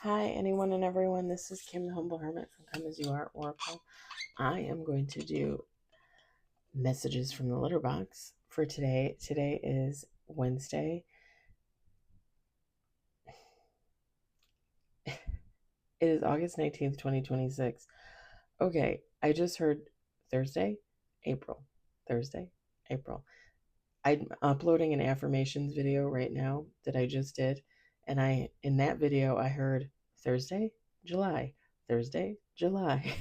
Hi, anyone and everyone. This is Kim, the Humble Hermit from Come As You Are Oracle. I am going to do messages from the litter box for today. Today is Wednesday. It is August 19th, 2026. Okay, I just heard Thursday, April. Thursday, April. I'm uploading an affirmations video right now that I just did. And in that video, I heard Thursday, July. Thursday, July.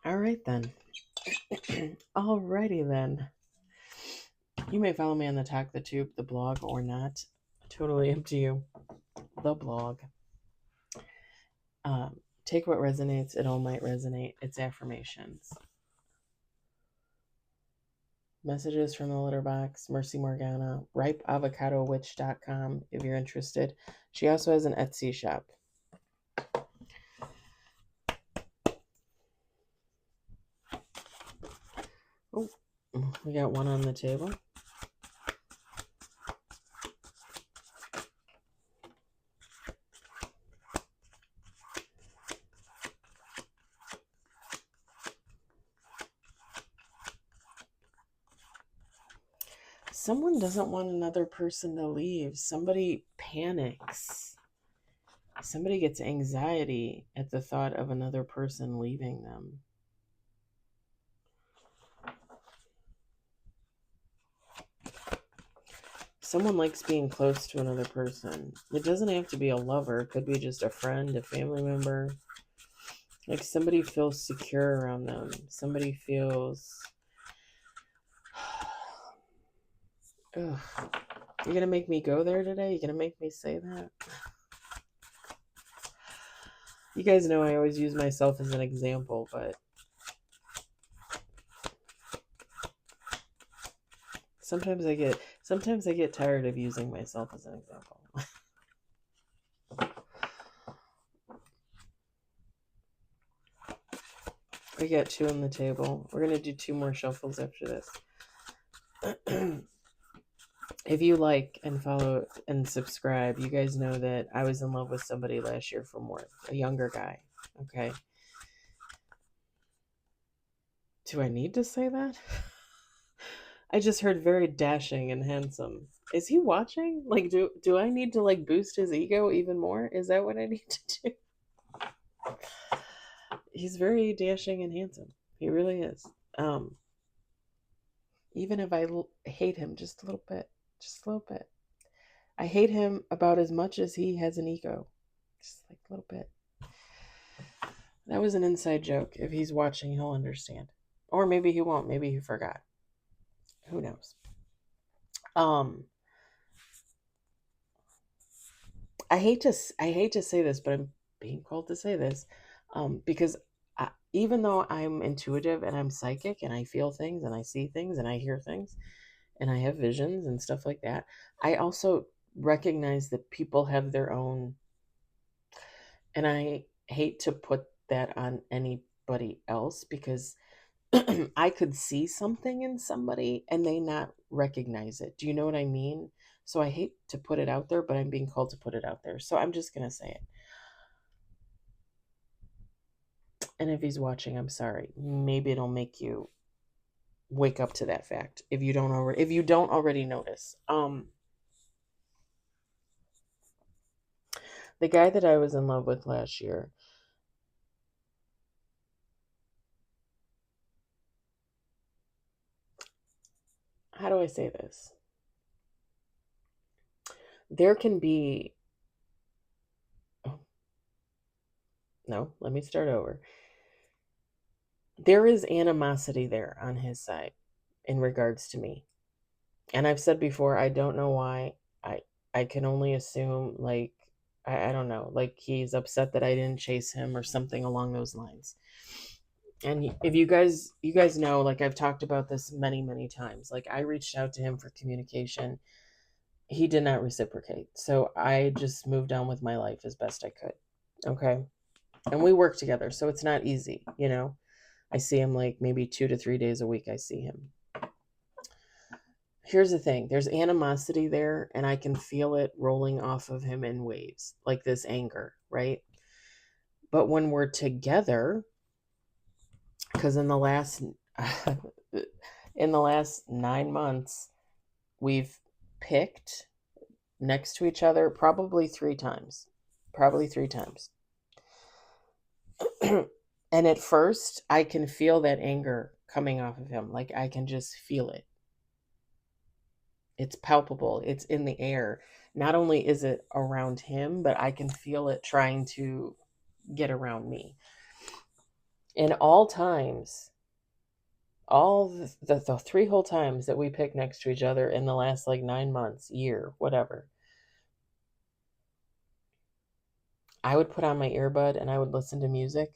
All right then. Alrighty then. You may follow me on the Talk the Tube, the blog, or not. Totally up to you. The blog. Take what resonates. It all might resonate. It's affirmations. Messages from the litter box. Mercy Morgana. RipeAvocadoWitch.com if you're interested. She also has an Etsy shop. Oh, we got one on the table. Someone doesn't want another person to leave. Somebody panics. Somebody gets anxiety at the thought of another person leaving them. Someone likes being close to another person. It doesn't have to be a lover. It could be just a friend, a family member. Like somebody feels secure around them. Somebody feels... Ugh. You're going to make me go there today? You're going to make me say that? You guys know I always use myself as an example, but sometimes I get tired of using myself as an example. We got two on the table. We're going to do two more shuffles after this. If you like and follow and subscribe, you guys know that I was in love with somebody last year from work, a younger guy. Okay. Do I need to say that? I just heard very dashing and handsome. Is he watching? Like, do I need to like boost his ego even more? Is that what I need to do? He's very dashing and handsome. He really is. Even if I hate him just a little bit, I hate him about as much as he has an ego. Just like a little bit. That was an inside joke. If he's watching, he'll understand. Or maybe he won't. Maybe he forgot. Who knows? I hate to say this, but I'm being called to say this, because even though I'm intuitive and I'm psychic and I feel things and I see things and I hear things and I have visions and stuff like that, I also recognize that people have their own, and I hate to put that on anybody else because I could see something in somebody and they not recognize it. Do you know what I mean? So I hate to put it out there, but I'm being called to put it out there. So I'm just going to say it. And if he's watching, I'm sorry. Maybe it'll make you wake up to that fact if you don't already notice. The guy that I was in love with last year, how do I say this? There can be... No, let me start over. There is animosity there on his side in regards to me. And I've said before, I don't know why. I can only assume, like, I don't know, like he's upset that I didn't chase him or something along those lines. And if you guys know, like I've talked about this many, many times, like I reached out to him for communication. He did not reciprocate. So I just moved on with my life as best I could. Okay. And we work together. So it's not easy, you know. I see him like maybe 2 to 3 days a week. I see him. here's the thing, there's animosity there, and I can feel it rolling off of him in waves, like this anger, right? But when we're together, because in the last 9 months, we've picked next to each other probably 3 times. Probably 3 times. And at first, I can feel that anger coming off of him. Like, I can just feel it. It's palpable, it's in the air. Not only is it around him, but I can feel it trying to get around me. In all times, all the 3 whole times that we picked next to each other in the last like 9 months, year, whatever, I would put on my earbud and I would listen to music.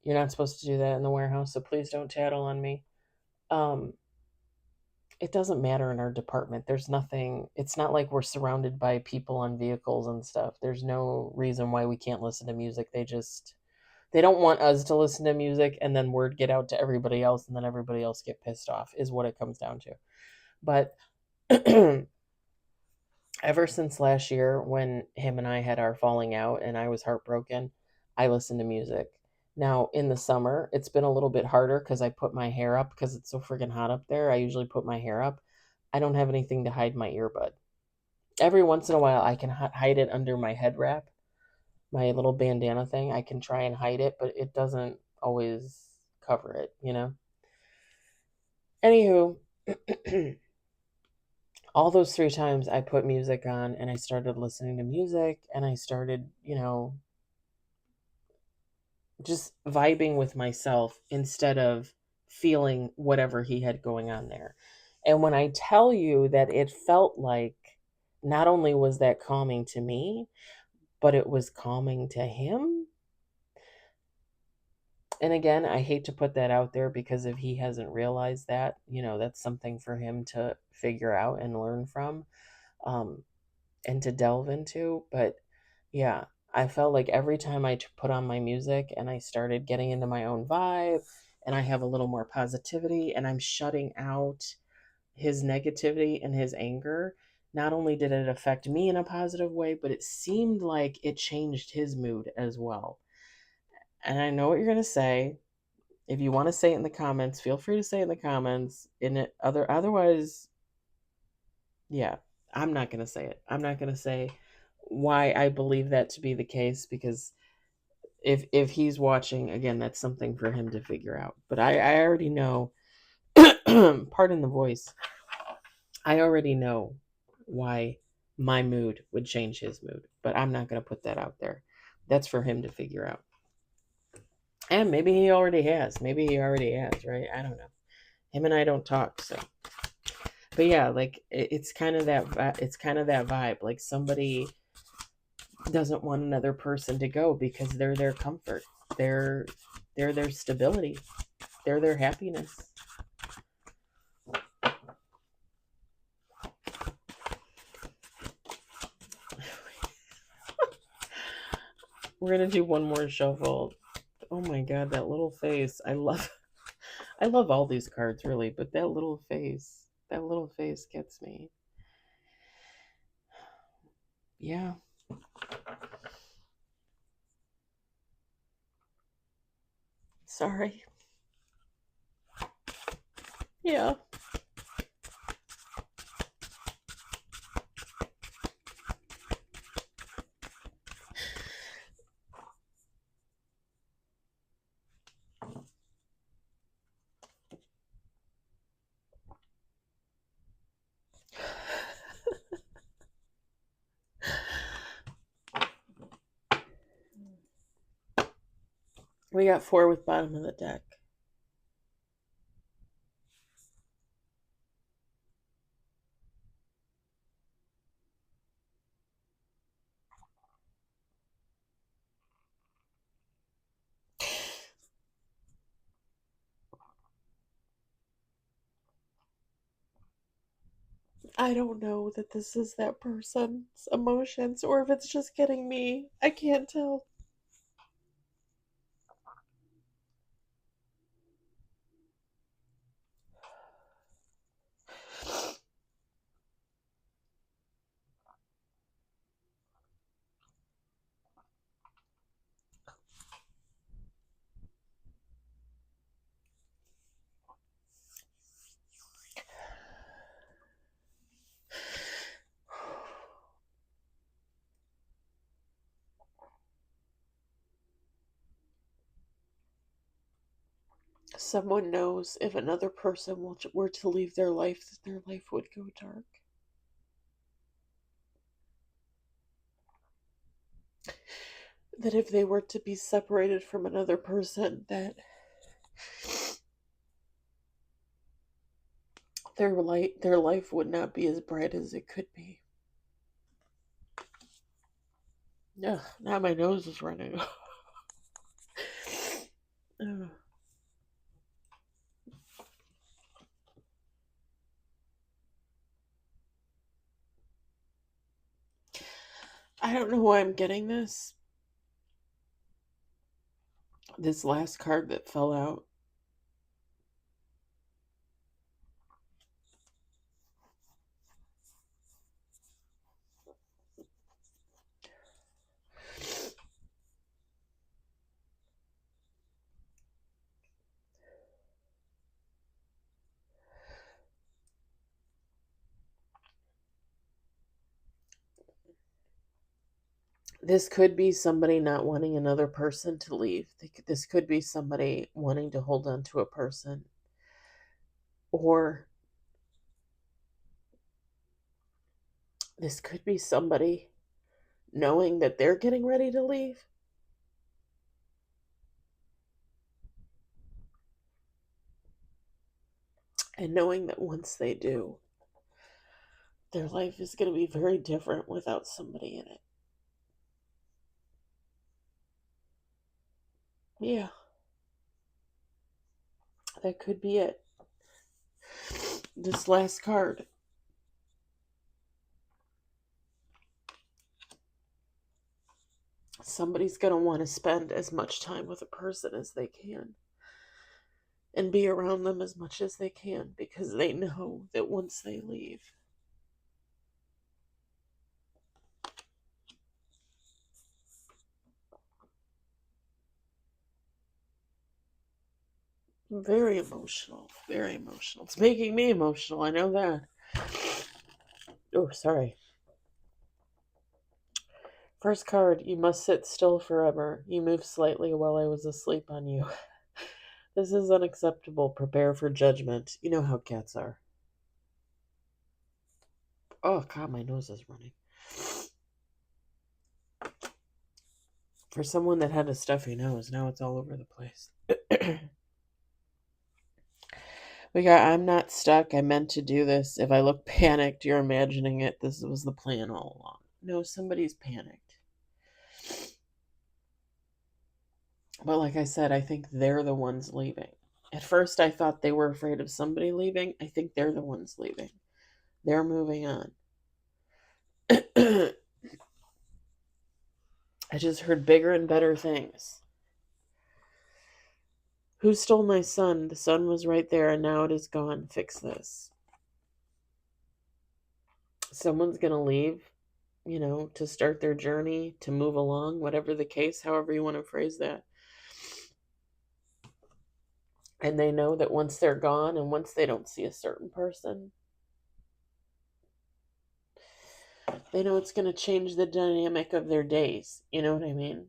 You're not supposed to do that in the warehouse, so please don't tattle on me. Um, it doesn't matter in our department. There's nothing, it's not like we're surrounded by people on vehicles and stuff. There's no reason why we can't listen to music. They don't want us to listen to music and then word get out to everybody else and then everybody else get pissed off, is what it comes down to. But ever since last year when him and I had our falling out and I was heartbroken, I listened to music. Now, in the summer, it's been a little bit harder because I put my hair up because it's so friggin' hot up there. I usually put my hair up. I don't have anything to hide my earbud. Every once in a while, I can hide it under my head wrap, my little bandana thing. I can try and hide it, but it doesn't always cover it, you know? Anywho, all those 3 times I put music on and I started listening to music and I started, just vibing with myself instead of feeling whatever he had going on there. And when I tell you that it felt like not only was that calming to me, but it was calming to him. And again, I hate to put that out there because if he hasn't realized that, that's something for him to figure out and learn from, and to delve into. But yeah, I felt like every time I put on my music and I started getting into my own vibe and I have a little more positivity and I'm shutting out his negativity and his anger, not only did it affect me in a positive way, but it seemed like it changed his mood as well. And I know what you're going to say. If you want to say it in the comments, feel free to say it in the comments. Otherwise, yeah, I'm not going to say it. I'm not going to say why I believe that to be the case because if he's watching, again, that's something for him to figure out. But I already know, pardon the voice, I already know why my mood would change his mood. But I'm not going to put that out there. That's for him to figure out. And maybe he already has. Maybe he already has, right? I don't know. Him and I don't talk, so. But yeah, like it's kind of that vibe. Like somebody doesn't want another person to go because they're their comfort. They're their stability. They're their happiness. We're gonna do one more shuffle. Oh my god, that little face. I love all these cards really, but that little face gets me. Yeah. Sorry. Yeah. We got 4 with bottom of the deck. I don't know that this is that person's emotions or if it's just getting me. I can't tell. someone knows if another person were to leave their life, that their life would go dark. That if they were to be separated from another person, that their life would not be as bright as it could be. Ugh, now my nose is running. Ugh. I don't know why I'm getting this. This last card that fell out. This could be somebody not wanting another person to leave. This could be somebody wanting to hold on to a person. Or this could be somebody knowing that they're getting ready to leave. And knowing that once they do, their life is going to be very different without somebody in it. Yeah. That could be it. This last card. Somebody's going to want to spend as much time with a person as they can. And be around them as much as they can, because they know that once they leave, very emotional. Very emotional. It's making me emotional. I know that. Oh, sorry. First card, you must sit still forever. You moved slightly while I was asleep on you. This is unacceptable. Prepare for judgment. You know how cats are. Oh, God, my nose is running. For someone that had a stuffy nose, now it's all over the place. We got, I'm not stuck. I meant to do this. If I look panicked, you're imagining it. This was the plan all along. No, somebody's panicked. But like I said, I think they're the ones leaving. At first, I thought they were afraid of somebody leaving. I think they're the ones leaving. They're moving on. I just heard bigger and better things. Who stole my son? The son was right there and now it is gone. Fix this. Someone's going to leave, to start their journey, to move along, whatever the case, however you want to phrase that. And they know that once they're gone and once they don't see a certain person, they know it's going to change the dynamic of their days. You know what I mean?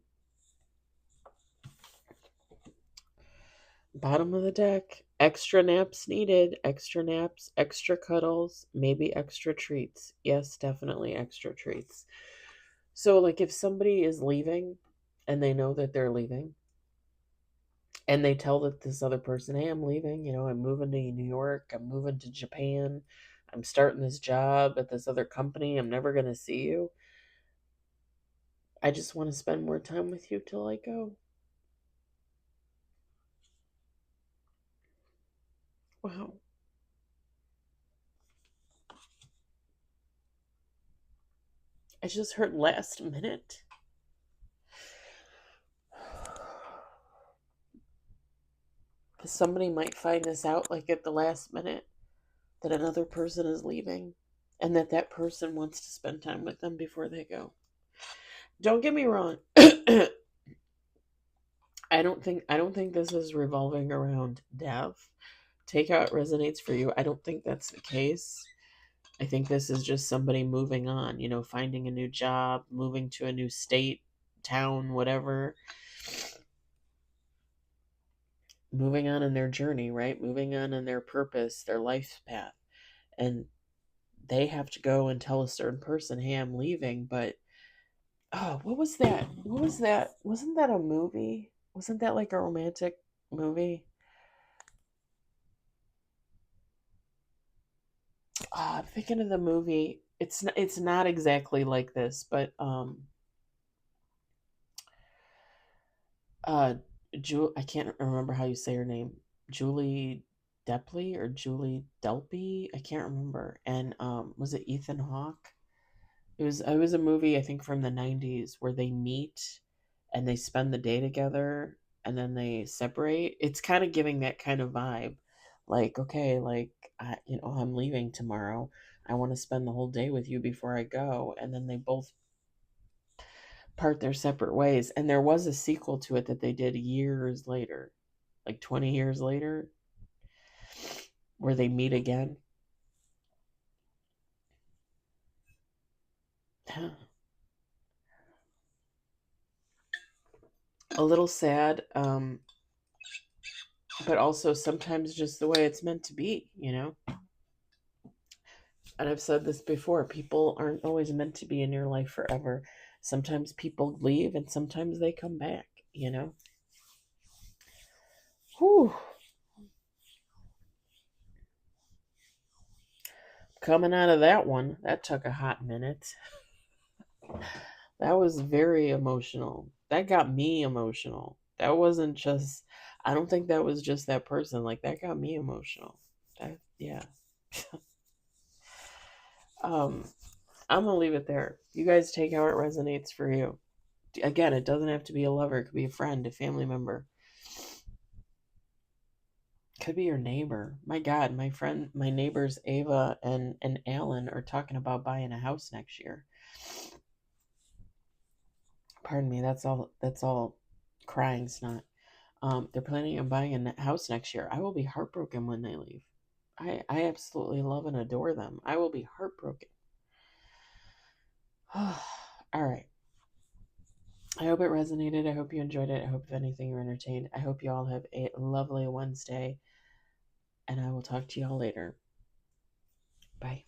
Bottom of the deck. Extra naps needed. Extra naps, extra cuddles, maybe extra treats. Yes, definitely extra treats. So, like, if somebody is leaving and they know that they're leaving, and they tell that this other person, hey, I'm leaving, I'm moving to New York, I'm moving to Japan, I'm starting this job at this other company, I'm never going to see you. I just want to spend more time with you till I go. Wow. I just heard last minute. Somebody might find this out like at the last minute that another person is leaving and that person wants to spend time with them before they go. Don't get me wrong. I don't think this is revolving around death. Take how it resonates for you. I don't think that's the case. I think this is just somebody moving on, finding a new job, moving to a new state, town, whatever. moving on in their journey, right? Moving on in their purpose, their life path. And they have to go and tell a certain person, hey, I'm leaving. But, oh, what was that? What was that? Wasn't that a movie? Wasn't that like a romantic movie? I'm thinking of the movie. It's not exactly like this, but uh I can't remember how you say her name. Julie Depley or Julie Delpy? I can't remember. And was it Ethan Hawke? It was a movie I think from the 90s where they meet and they spend the day together and then they separate. It's kind of giving that kind of vibe. Like, okay, like I'm leaving tomorrow. I want to spend the whole day with you before I go. And then they both part their separate ways. And there was a sequel to it that they did years later, like 20 years later, where they meet again. A little sad, but also sometimes just the way it's meant to be. And I've said this before, people aren't always meant to be in your life forever. Sometimes people leave and sometimes they come back. Whew. Coming out of that one, that took a hot minute. That was very emotional. That got me emotional. That wasn't just, I don't think that was just that person. Like, that got me emotional. Yeah. um, I'm gonna leave it there. You guys take how it resonates for you. Again, it doesn't have to be a lover. It could be a friend, a family member. Could be your neighbor. My God, my neighbors Ava and Alan are talking about buying a house next year. Pardon me, that's all crying snot. They're planning on buying a house next year. I will be heartbroken when they leave. I absolutely love and adore them. I will be heartbroken. All right. I hope it resonated. I hope you enjoyed it. I hope, if anything, you're entertained. I hope you all have a lovely Wednesday, and I will talk to you all later. Bye.